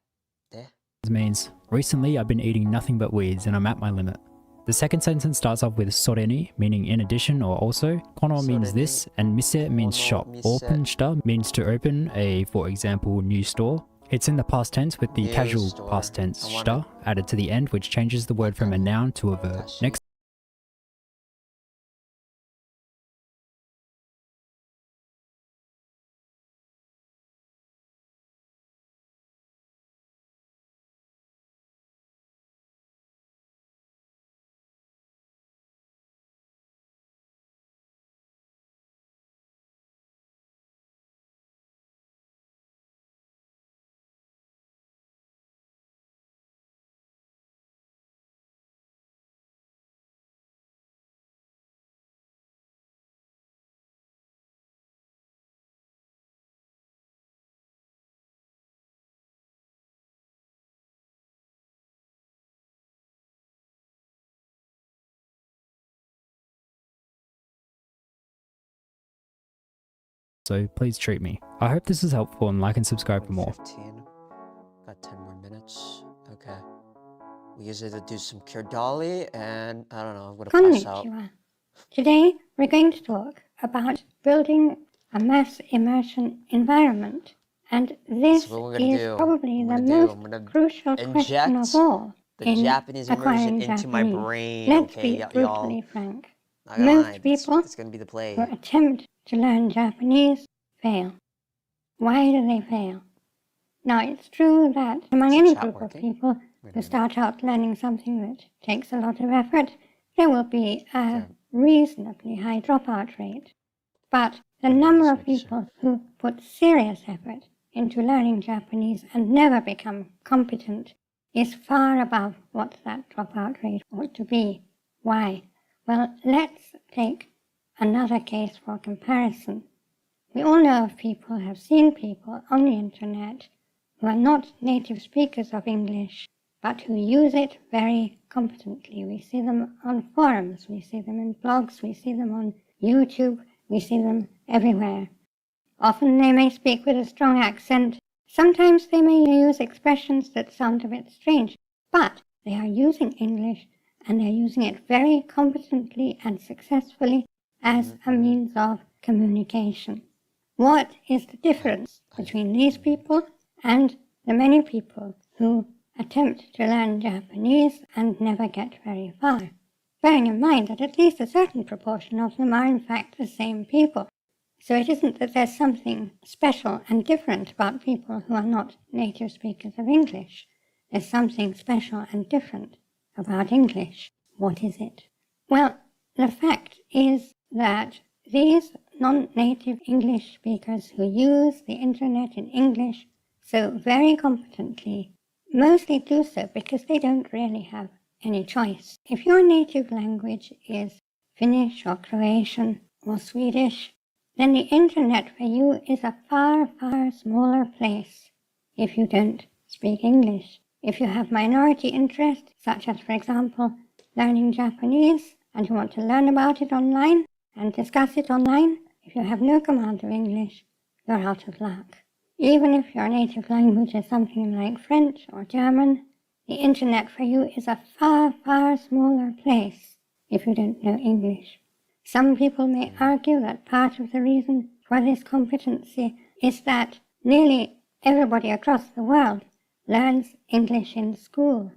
means, recently I've been eating nothing but weeds and I'm at my limit. The second sentence starts off with soreni, meaning in addition or also. Kono means this, and mise means shop. Open shita means to open a, for example, new store. It's in the past tense with the casual past tense shita added to the end, which changes the word from a noun to a verb. Next so please treat me. I hope this is helpful and like and subscribe for more. 15. Got 10 more minutes. Okay. We use it to do some Kirdali, and I don't know, I'm gonna pass out. Konnichiwa. Today we're going to talk about building a mass immersion environment, and this is probably the most crucial question of all in Japanese immersion acquiring into my Japanese. brain. Let's Okay, be brutally frank. not gonna lie, Most people it's gonna be the play. who attempt to learn Japanese fail. Why do they fail? Now, it's true that among any group of people who start out learning something that takes a lot of effort, there will be a reasonably high dropout rate. But the number of people who put serious effort into learning Japanese and never become competent is far above what that dropout rate ought to be. Why? Well, let's take another case for comparison. We all know of people, have seen people on the internet who are not native speakers of English, but who use it very competently. We see them on forums, we see them in blogs, we see them on YouTube, we see them everywhere. Often they may speak with a strong accent. Sometimes they may use expressions that sound a bit strange, but they are using English, and they're using it very competently and successfully as a means of communication. What is the difference between these people and the many people who attempt to learn Japanese and never get very far? Bearing in mind that at least a certain proportion of them are in fact the same people. So it isn't that there's something special and different about people who are not native speakers of English. There's something special and different about English. What is it? Well, the fact is that these non-native English speakers who use the internet in English so very competently mostly do so because they don't really have any choice. If your native language is Finnish or Croatian or Swedish, then the internet for you is a far, far smaller place if you don't speak English. If you have minority interests, such as, for example, learning Japanese, and you want to learn about it online and discuss it online, if you have no command of English, you're out of luck. Even if your native language is something like French or German, the internet for you is a far, far smaller place if you don't know English. Some people may argue that part of the reason for this competency is that nearly everybody across the world learns English in school.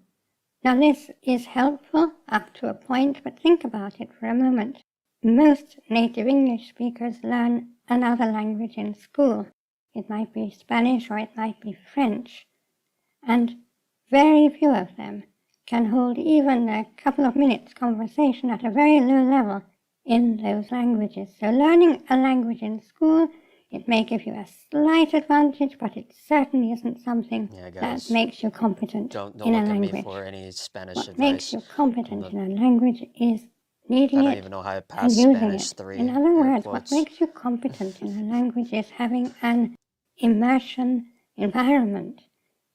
Now this is helpful up to a point, but think about it for a moment. Most native English speakers learn another language in school. It might be Spanish or it might be French. And very few of them can hold even a couple of minutes conversation at a very low level in those languages. So learning a language in school, it may give you a slight advantage, but it certainly isn't something that makes you competent in a language. Me for any Spanish what advice. Makes you competent in a language is needing I don't it even know how to and pass using Spanish it. 3. In other words, what makes you competent in a language is having an immersion environment.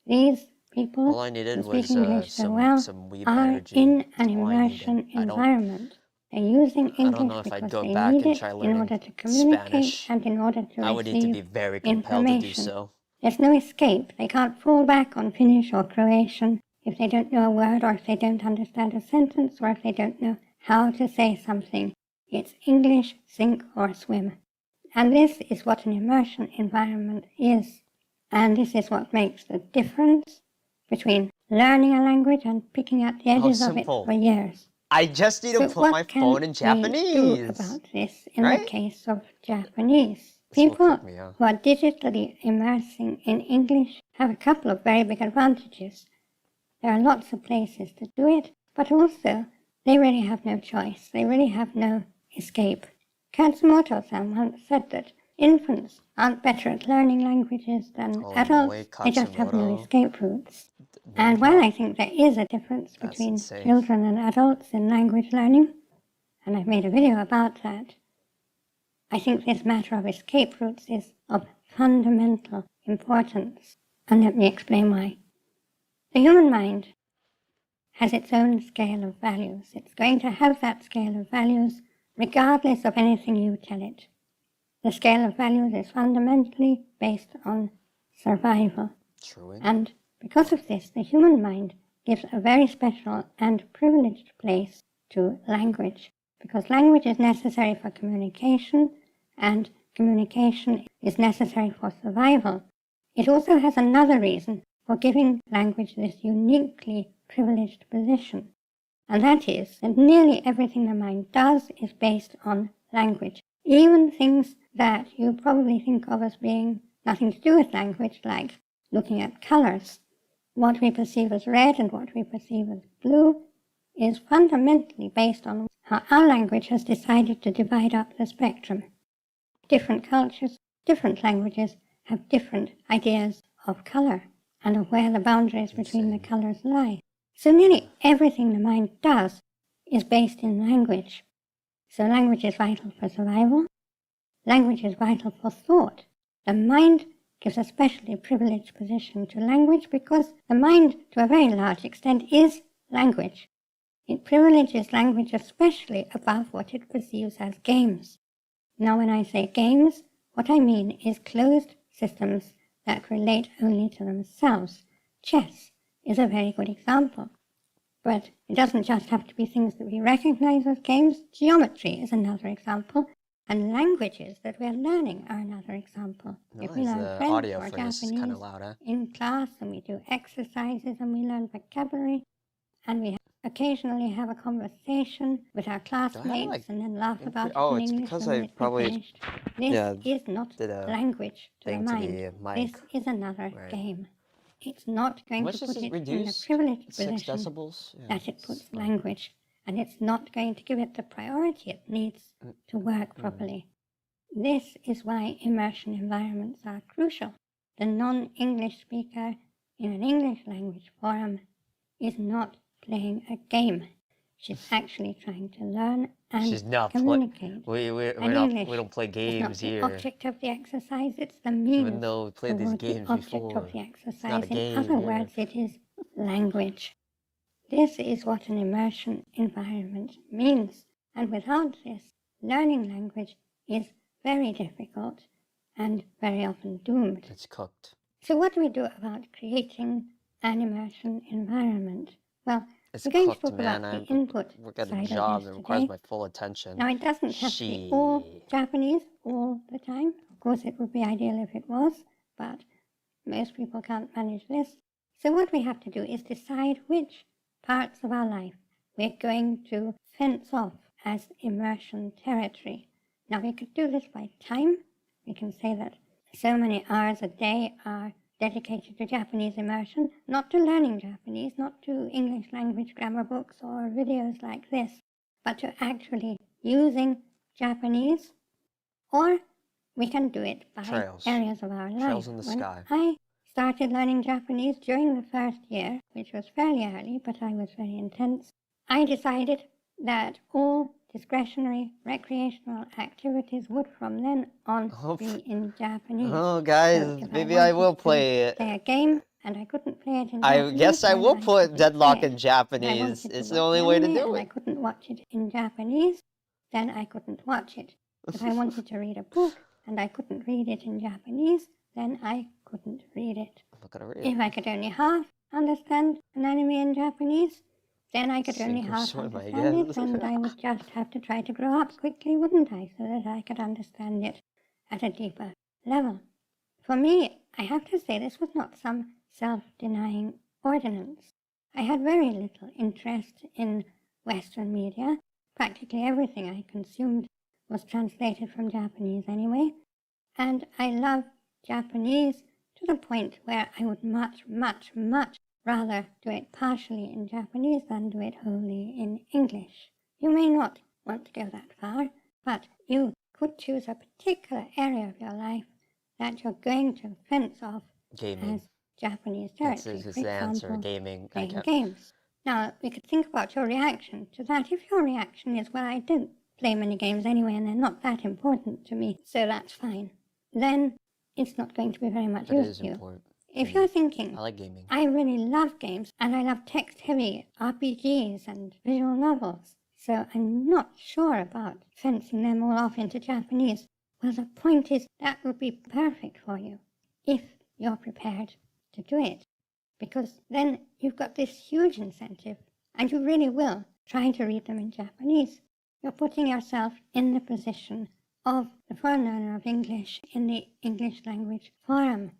These people All I needed who speak was English so some well weeb are energy. in an That's all I needed. immersion environment. They're using I don't know English if I'd because go they back need and it try in learning order to communicate Spanish. and in order to I would need to be receive very compelled to do information. so. There's no escape. They can't fall back on Finnish or Croatian if they don't know a word, or if they don't understand a sentence, or if they don't know how to say something. It's English, sink or swim. And this is what an immersion environment is. And this is what makes the difference between learning a language and picking at the edges of it for years. I just need to put my phone in Japanese. What can we do about this in the case of Japanese? People who are digitally immersing in English have a couple of very big advantages. There are lots of places to do it, but also they really have no choice. They really have no escape. Katsumoto-san once said that infants aren't better at learning languages than adults. They just have no escape routes. And while I think there is a difference between children and adults in language learning, and I've made a video about that, I think this matter of escape routes is of fundamental importance. And let me explain why. The human mind has its own scale of values. It's going to have that scale of values regardless of anything you tell it. the scale of values is fundamentally based on survival. True. And because of this, the human mind gives a very special and privileged place to language, because language is necessary for communication, and communication is necessary for survival. It also has another reason for giving language this uniquely privileged position, and that is that nearly everything the mind does is based on language. Even things that you probably think of as being nothing to do with language, like looking at colours. What we perceive as red and what we perceive as blue is fundamentally based on how our language has decided to divide up the spectrum. Different cultures, different languages have different ideas of colour and of where the boundaries between the colours lie. So nearly everything the mind does is based in language. So language is vital for survival. Language is vital for thought. The mind gives a specially privileged position to language because the mind, to a very large extent, is language. It privileges language especially above what it perceives as games. Now, when I say games, what I mean is closed systems that relate only to themselves. Chess is a very good example. But it doesn't just have to be things that we recognize as games. Geometry is another example. And languages that we're learning are another example. If we learn French or Japanese in class, and we do exercises, and we learn vocabulary, and we occasionally have a conversation with our classmates and then laugh about it in English when it's finished. This is not language to the mind. This is another game. It's not going to put it in the privileged position that it puts language, and it's not going to give it the priority it needs to work properly. This is why immersion environments are crucial. The non-English speaker in an English language forum is not playing a game. She's actually trying to learn and communicate. We don't play games here. It's not the object of the exercise, it's the means. Even though we played these games the object before, of the exercise. not a game In other here. words, it is language. This is what an immersion environment means. And without this, learning language is very difficult and very often doomed. It's cooked. So what do we do about creating an immersion environment? Well, It's we're going cooked, to talk man. about the input We've got a side job of that this requires today. my full attention. Now, it doesn't have to be all Japanese all the time. Of course, it would be ideal if it was, but most people can't manage this. So what we have to do is decide which parts of our life we're going to fence off as immersion territory. Now, we could do this by time. We can say that so many hours a day are dedicated to Japanese immersion, not to learning Japanese, not to English language grammar books or videos like this, but to actually using Japanese. Or we can do it by areas of our life. Trails in the sky. I started learning Japanese during the first year, which was fairly early, but I was very intense. I decided that all discretionary recreational activities would from then on be in Japanese. Oh, guys, so maybe I will play it. Play a game, and I couldn't play it in Japanese. I guess I will put Deadlock in Japanese. It's the only way to do it. it. I couldn't watch it in Japanese, then I couldn't watch it. If I wanted to read a book and I couldn't read it in Japanese, then I couldn't read it. I'm not gonna read it. If I could only half understand an anime in Japanese, then I could only half understand it, and I would just have to try to grow up quickly, wouldn't I, so that I could understand it at a deeper level. For me, I have to say this was not some self-denying ordinance. I had very little interest in Western media. Practically everything I consumed was translated from Japanese anyway, and I love Japanese to the point where I would much, much, much rather do it partially in Japanese than do it wholly in English. You may not want to go that far, but you could choose a particular area of your life that you're going to fence off as Japanese territory. That's his answer, gaming. Playing games. Now, we could think about your reaction to that. If your reaction is, well, I don't play many games anyway and they're not that important to me, so that's fine, then it's not going to be very much use to you. Important. If you're thinking, I like gaming. I really love games and I love text-heavy RPGs and visual novels, so I'm not sure about fencing them all off into Japanese, Well, the point is that would be perfect for you if you're prepared to do it, because then you've got this huge incentive, and you really will try to read them in Japanese. You're putting yourself in the position of the foreign learner of English in the English language forum.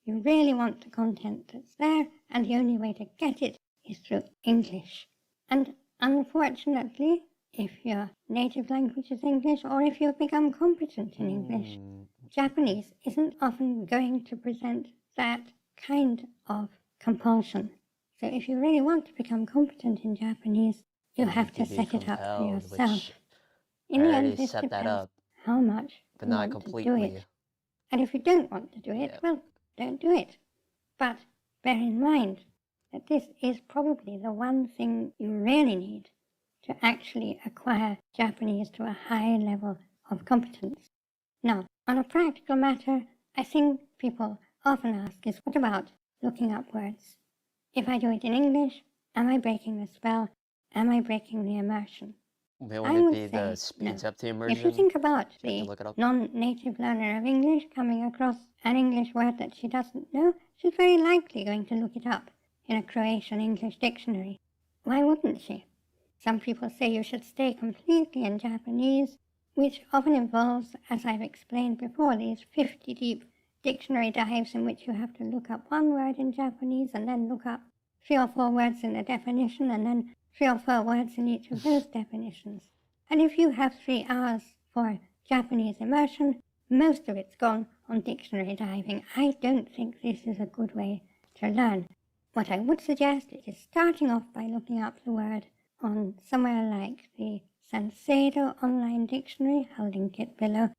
You really want the content that's there, and the only way to get it is through English. And unfortunately, if your native language is English, or if you've become competent in English, Japanese isn't often going to present that kind of compulsion. So if you really want to become competent in Japanese, you have to set it up for yourself. In the end, this depends how much you want to do it. And if you don't want to do it, well, don't do it. But bear in mind that this is probably the one thing you really need to actually acquire Japanese to a high level of competence. Now, on a practical matter, I think people often ask is, what about looking up words? If I do it in English, am I breaking the spell? Am I breaking the immersion? I would say no. If you think about the non-native learner of English coming across an English word that she doesn't know, she's very likely going to look it up in a Croatian English dictionary. Why wouldn't she? Some people say you should stay completely in Japanese, which often involves, as I've explained before, these 50 deep dictionary dives in which you have to look up one word in Japanese and then look up 3 or 4 words in the definition and then 3 or 4 words in each of those definitions. And if you have 3 hours for Japanese immersion, most of it's gone on dictionary diving. I don't think this is a good way to learn. What I would suggest is starting off by looking up the word on somewhere like the Senseido online dictionary, I'll link it below,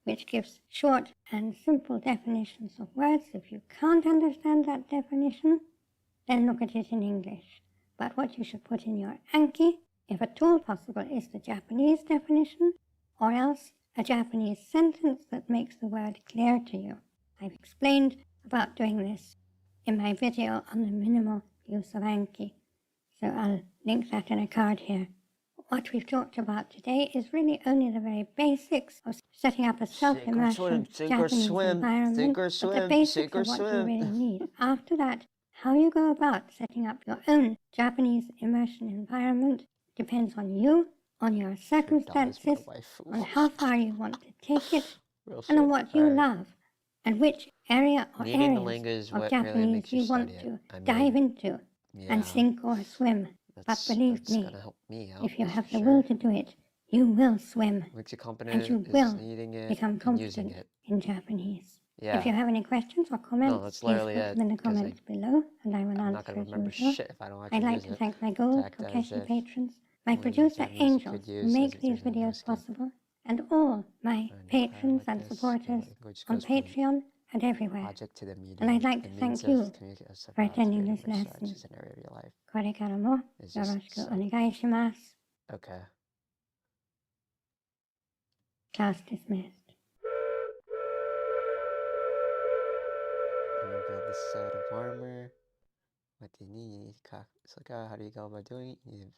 which gives short and simple definitions of words. If you can't understand that definition, then look at it in English. But what you should put in your Anki, if at all possible, is the Japanese definition, or else a Japanese sentence that makes the word clear to you. I've explained about doing this in my video on the minimal use of Anki, so I'll link that in a card here. What we've talked about today is really only the very basics of setting up a self-immersion Japanese environment, but the basics of what you really need. After that, how you go about setting up your own Japanese immersion environment depends on you, on your circumstances, on how far you want to take it, and on what you love, and which area or areas of Japanese you want to dive into and sink or swim. But believe me, if you have the will to do it, you will swim, and you will become competent in Japanese. If you have any questions or comments, please put them in the comments below, and I will answer as usual. I'd like to thank my Gold Kokeshi patrons, my producer Angels, who make these videos possible, and all my patrons and supporters on Patreon and everywhere. And I'd like to thank you for attending this lesson. これからもよろしくお願いします。Okay. Class dismissed. I'm gonna build this set of armor. What do you need? So how do you go about doing it?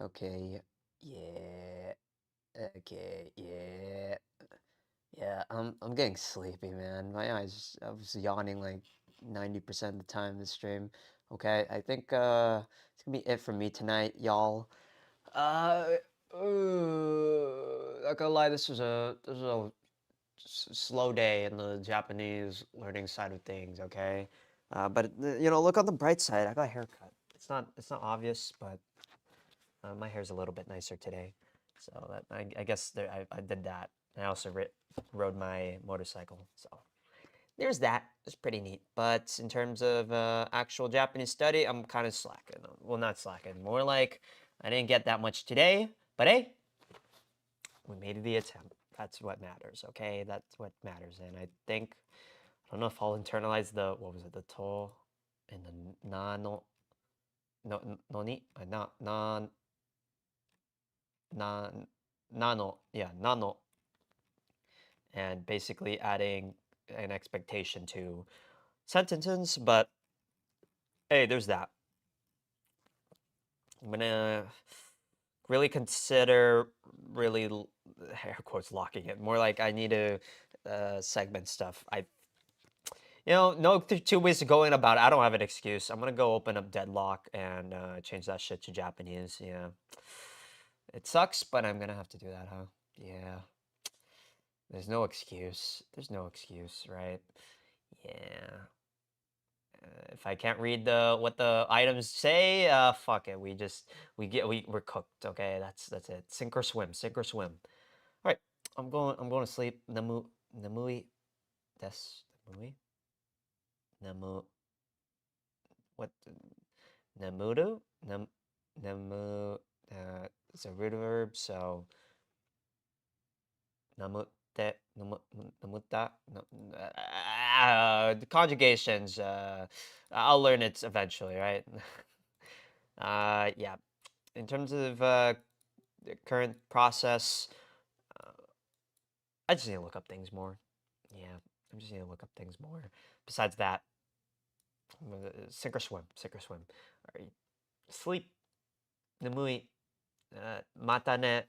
Okay, yeah. Okay, yeah. Yeah, I'm getting sleepy, man. My eyes, I was yawning like 90% of the time this stream. Okay, I think it's gonna be it for me tonight, y'all. Not gonna lie, this was a slow day in the Japanese learning side of things. Okay, but you know, look on the bright side. I got a haircut. It's not obvious, but my hair's a little bit nicer today. So that I guess I did that. I also rode my motorcycle. So there's that. It's pretty neat. But in terms of actual Japanese study, I'm kind of slacking. Well, not slacking. More like I didn't get that much today. But hey, we made the attempt. That's what matters, okay? That's what matters. And I think, I don't know if I'll internalize the, what was it, the to and the nano, noni? Nano, yeah, nano. And basically adding an expectation to sentences, but hey, there's that. I'm gonna really consider really air quotes locking it. More like I need to segment stuff. No two ways to go in about it. I don't have an excuse. I'm gonna go open up Deadlock and change that shit to Japanese. Yeah, it sucks, but I'm gonna have to do that, huh? Yeah. There's no excuse. There's no excuse, right? Yeah. If I can't read what the items say, fuck it. We're cooked. Okay, that's it. Sink or swim. Sink or swim. All right, I'm going to sleep. Namui des namui namu what namudu namu it's a root verb, so namute namuta the conjugations. I'll learn it eventually, right? Yeah. In terms of the current process, I just need to look up things more. Yeah, I just need to look up things more. Besides that, sink or swim, sink or swim. All right, sleep, namui, mata ne.